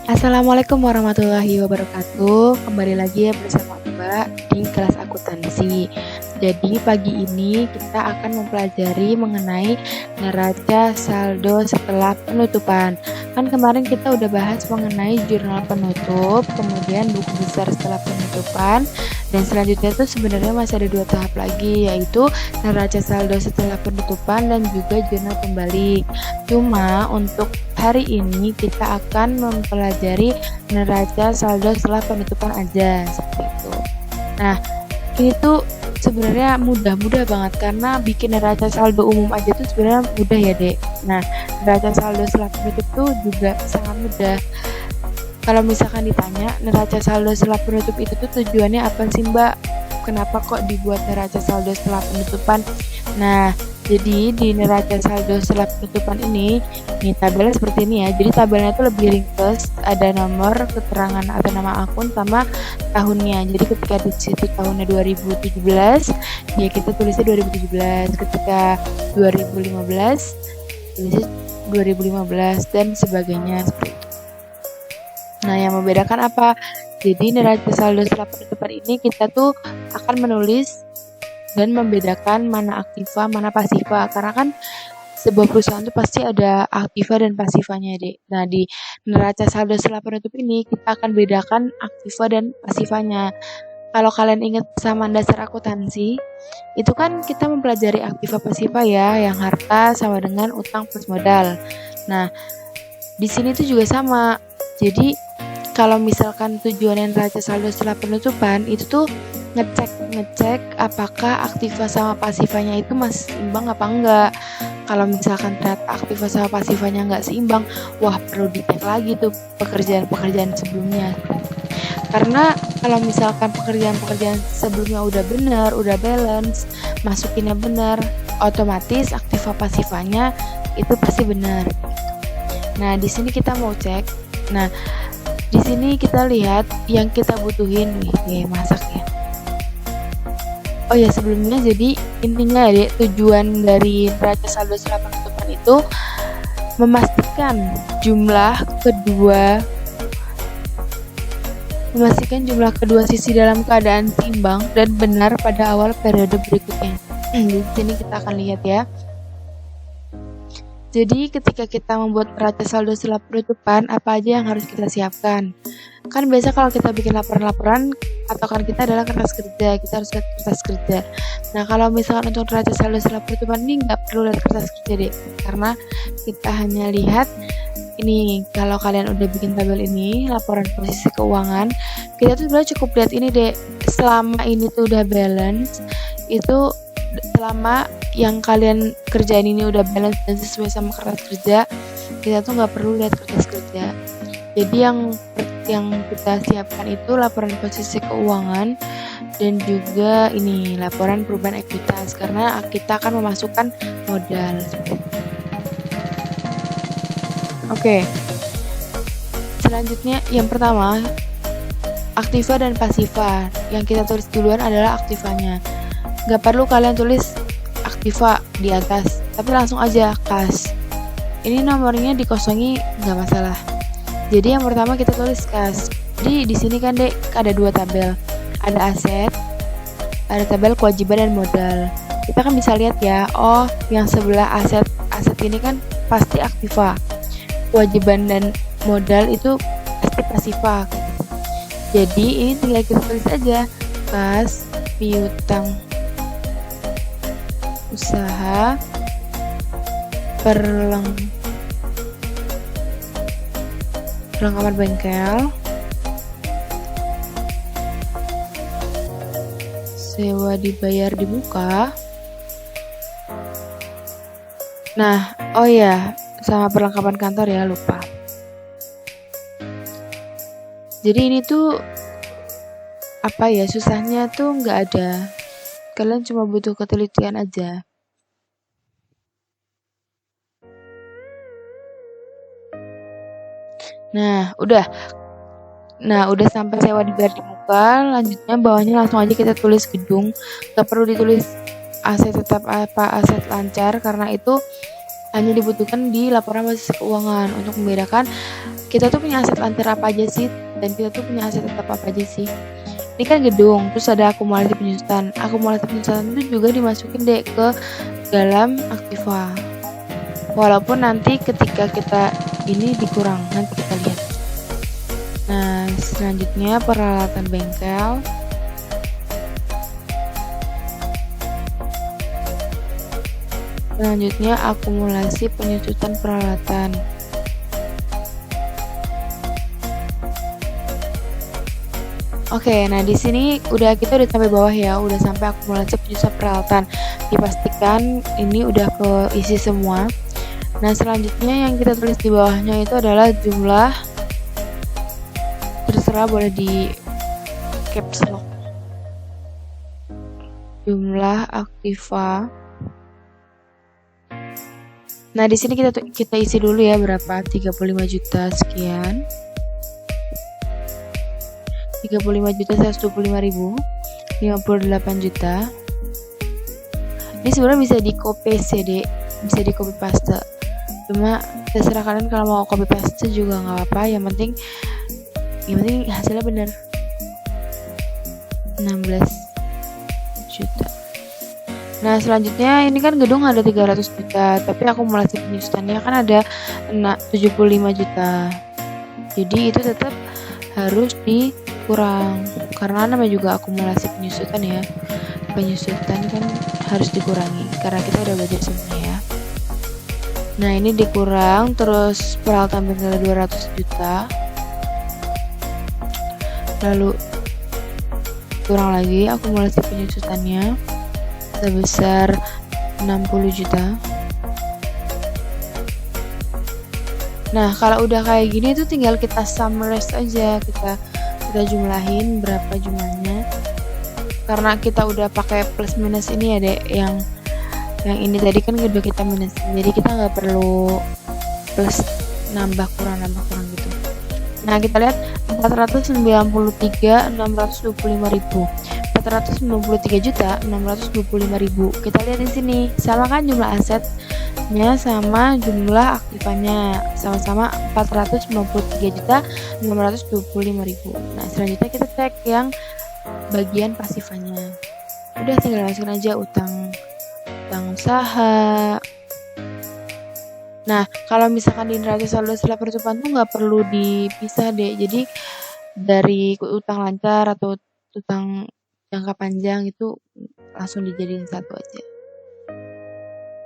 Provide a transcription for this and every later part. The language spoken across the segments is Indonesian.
Assalamualaikum warahmatullahi wabarakatuh. Kembali lagi ya bersama Mbak di kelas akuntansi. Jadi pagi ini kita akan mempelajari mengenai neraca saldo setelah penutupan. Kan kemarin kita udah bahas mengenai jurnal penutup, kemudian buku besar setelah penutupan, dan selanjutnya tuh sebenarnya masih ada 2 tahap lagi, yaitu neraca saldo setelah penutupan dan juga jurnal pembalik. Cuma untuk hari ini kita akan mempelajari neraca saldo setelah penutupan aja, seperti itu. Nah, ini tuh sebenarnya mudah banget karena bikin neraca saldo umum aja tuh sebenarnya mudah ya, Dek. Nah, neraca saldo setelah penutup tuh juga sangat mudah. Kalau misalkan ditanya, neraca saldo setelah penutup itu tuh tujuannya apa sih, Mbak? Kenapa kok dibuat neraca saldo setelah penutupan? Nah, jadi di neraca saldo setelah penutupan ini tabelnya seperti ini ya. Jadi tabelnya itu lebih ringkas, ada nomor, keterangan atau nama akun sama tahunnya. Jadi ketika di situ tahunnya 2017, ya kita tulisnya 2017. Ketika 2015, tulisnya 2015 dan sebagainya seperti itu. Nah, yang membedakan apa? Jadi neraca saldo setelah penutupan ini kita tuh akan menulis dan membedakan mana aktiva, mana pasiva. Karena kan sebuah perusahaan itu pasti ada aktiva dan pasivanya, Dek. Nah, di neraca saldo setelah penutup ini kita akan bedakan aktiva dan pasivanya. Kalau kalian ingat kesamaan dasar akuntansi, itu kan kita mempelajari aktiva pasiva ya, yang harta sama dengan utang plus modal. Nah, di sini tuh juga sama. Jadi kalau misalkan tujuan neraca saldo setelah penutupan itu tuh ngecek apakah aktiva sama pasivanya itu masih seimbang apa enggak. Kalau misalkan ternyata aktiva sama pasivanya enggak seimbang, wah perlu dicek lagi tuh pekerjaan-pekerjaan sebelumnya. Karena kalau misalkan pekerjaan-pekerjaan sebelumnya udah benar, udah balance, masukinnya benar, otomatis aktiva pasivanya itu pasti benar. Nah, di sini kita mau cek. Nah, di sini kita lihat yang kita butuhin nih, masak ya. Oh ya, sebelumnya jadi intinya ya, tujuan dari neraca saldo setelah penutupan itu memastikan jumlah kedua sisi dalam keadaan seimbang dan benar pada awal periode berikutnya. Di sini kita akan lihat ya. Jadi ketika kita membuat neraca saldo setelah penutupan, apa aja yang harus kita siapkan? Kan biasa kalau kita bikin laporan-laporan, patokan kita adalah kertas kerja, kita harus lihat kertas kerja. Nah, kalau misalkan untuk neraca saldo setelah penutupan ini nggak perlu lihat kertas kerja deh, karena kita hanya lihat ini. Kalau kalian udah bikin tabel ini, laporan posisi keuangan, kita tuh sebenarnya cukup lihat ini deh, selama ini tuh udah balance, itu selama yang kalian kerjain ini udah balance dan sesuai sama kertas kerja, kita tuh nggak perlu lihat kertas kerja. Jadi yang kita siapkan itu laporan posisi keuangan dan juga ini laporan perubahan ekuitas, karena kita akan memasukkan modal. Oke. Selanjutnya yang pertama, aktiva dan pasiva. Yang kita tulis duluan adalah aktivanya. Gak perlu kalian tulis aktiva di atas, tapi langsung aja kas. Ini nomornya dikosongi nggak masalah. Jadi yang pertama kita tulis kas. Jadi di sini kan Dek ada 2 tabel, ada aset, ada tabel kewajiban dan modal. Kita kan bisa lihat ya, oh yang sebelah aset ini kan pasti aktiva, kewajiban dan modal itu pasti pasiva. Jadi ini tinggal kita tulis aja kas piutang usaha perlengkapan bengkel, sewa dibayar di muka. Nah, oh ya, sama perlengkapan kantor ya, lupa. Jadi ini tuh apa ya, susahnya tuh nggak ada. Kalian cuma butuh ketelitian aja. Nah, udah sampai sewa dibayar di muka. Lanjutnya bawahnya langsung aja kita tulis gedung. Gak perlu ditulis aset tetap apa aset lancar, karena itu hanya dibutuhkan di laporan posisi keuangan untuk membedakan kita tuh punya aset lancar apa aja sih, dan kita tuh punya aset tetap apa aja sih. Ini kan gedung, terus ada akumulasi penyusutan. Akumulasi penyusutan itu juga dimasukin deh ke dalam aktiva. Walaupun nanti ketika kita ini dikurang, nanti kita lihat. Nah, selanjutnya peralatan bengkel. Selanjutnya akumulasi penyusutan peralatan. Oke, nah di sini kita udah sampai bawah ya, udah sampai akumulasi penyusutan peralatan. Dipastikan ini udah keisi semua. Nah, selanjutnya yang kita tulis di bawahnya itu adalah jumlah, terserah boleh di caps lock. Jumlah aktiva. Nah, di sini kita isi dulu ya berapa? 35 juta sekian. 35.125.000, 58 juta. Ini sebenarnya bisa di copy paste ya, Dek. Bisa di copy paste. Cuma terserah kalian kalau mau copy paste juga nggak apa-apa. Yang penting hasilnya bener. 16 juta. Nah, selanjutnya ini kan gedung ada 300 juta, tapi akumulasi penyusutannya kan ada 75 juta. Jadi itu tetap harus dikurang, karena namanya juga akumulasi penyusutan ya. Penyusutan kan harus dikurangi karena kita udah belajar semua ya. Nah, ini dikurang, terus peralatan bengkel 200 juta. Lalu kurang lagi akumulasi penyusutannya sebesar 60 juta. Nah, kalau udah kayak gini tuh tinggal kita summarize aja, kita jumlahin berapa jumlahnya. Karena kita udah pakai plus minus ini ya, Dek. Yang ini tadi kan udah kita minus. Jadi kita nggak perlu plus nambah kurang gitu. Nah, kita lihat 493.625.000. 493.625.000. Kita lihat di sini, sama kan jumlah asetnya sama jumlah aktifannya, sama-sama 493.625.000. Nah, selanjutnya kita cek yang bagian pasifannya. Udah tinggal masukin aja utang usaha. Nah, kalau misalkan di neraca saldo setelah pertukaran tuh nggak perlu dipisah deh. Jadi dari utang lancar atau utang jangka panjang itu langsung dijadiin satu aja,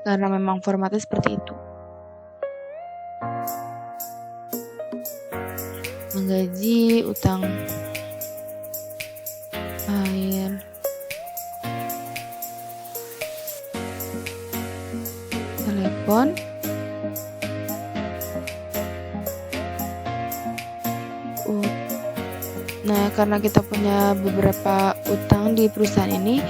karena memang formatnya seperti itu. Menggaji, utang air, telepon, nah, karena kita punya beberapa utang di perusahaan ini,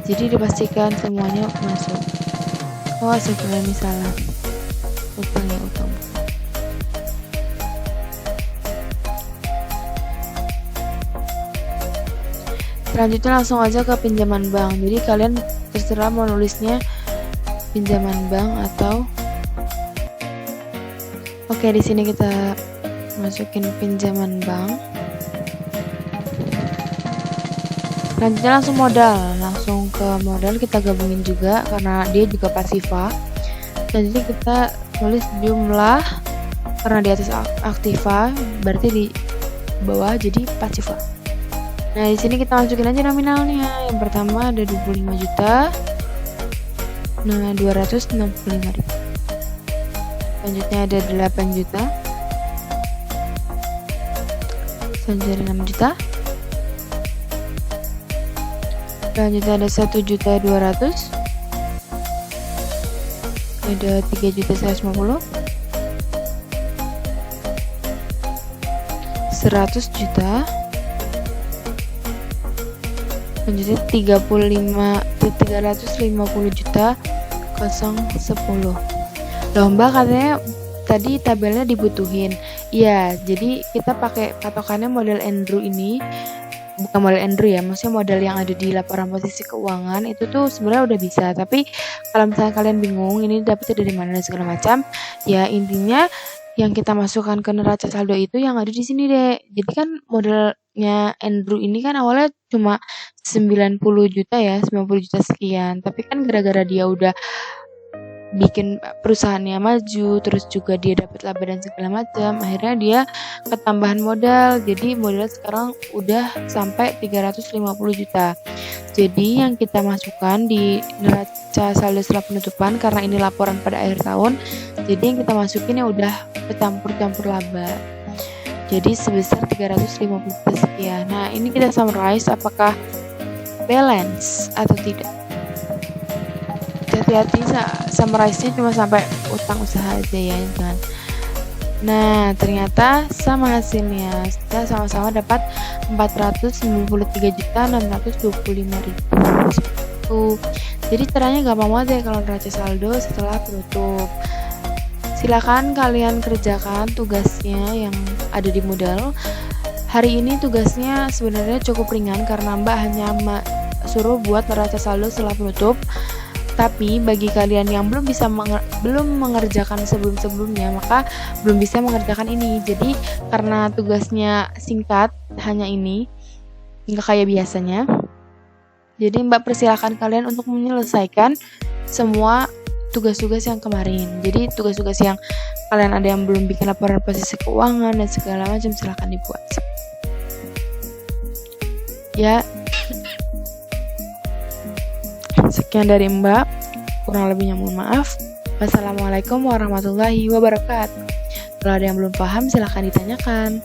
jadi dipastikan semuanya masuk. Oh, sebenarnya salah. Utang. Selanjutnya langsung aja ke pinjaman bank. Jadi kalian terserah mau nulisnya pinjaman bank atau Oke, di sini kita masukin pinjaman bank. Selanjutnya langsung ke modal kita gabungin juga karena dia juga pasifa. Selanjutnya kita tulis jumlah, karena di atas aktiva berarti di bawah jadi pasifa. Nah, di sini kita masukin aja nominalnya. Yang pertama ada 25 juta. Nah, 265.000. Selanjutnya ada 8 juta. Selanjutnya 6 juta. Selanjutnya ada 1.200.000, ada 3.150.000, 100 juta, selanjutnya 350 juta 010. Lomba katanya tadi tabelnya dibutuhin. Iya, jadi kita pakai patokannya model Andrew ini. Bukan model Andrew ya, maksudnya model yang ada di laporan posisi keuangan itu tuh sebenarnya udah bisa. Tapi kalau misalnya kalian bingung ini dapetnya dari mana dan segala macam, ya intinya yang kita masukkan ke neraca saldo itu yang ada di sini, Dek. Jadi kan modalnya Andrew ini kan awalnya cuma 90 juta ya, 90 juta sekian. Tapi kan gara-gara dia udah bikin perusahaannya maju, terus juga dia dapat laba dan segala macam, akhirnya dia ketambahan modal. Jadi modal sekarang udah sampai 350 juta. Jadi yang kita masukkan di neraca saldo setelah penutupan, karena ini laporan pada akhir tahun, jadi yang kita masukin ya udah kecampur-campur laba. Jadi sebesar 350 juta sekian. Nah, ini kita summarize apakah balance atau tidak. Hati-hati summarize-nya cuma sampai utang usaha aja ya, jangan. Nah, ternyata sama hasilnya. Kita sama-sama dapat 493.625.000. Jadi caranya gampang banget ya kalau neraca saldo setelah penutup. Silakan kalian kerjakan tugasnya yang ada di modal. Hari ini tugasnya sebenarnya cukup ringan karena Mbak hanya suruh buat neraca saldo setelah penutup. Tapi bagi kalian yang belum mengerjakan sebelum-sebelumnya, maka belum bisa mengerjakan ini. Jadi karena tugasnya singkat, hanya ini, nggak kayak biasanya. Jadi Mbak persilakan kalian untuk menyelesaikan semua tugas-tugas yang kemarin. Jadi tugas-tugas yang kalian ada yang belum bikin laporan posisi keuangan dan segala macam, silakan dibuat. Ya. Sekian dari Mbak, kurang lebihnya mohon maaf. Wassalamualaikum warahmatullahi wabarakatuh. Kalau ada yang belum paham silahkan ditanyakan.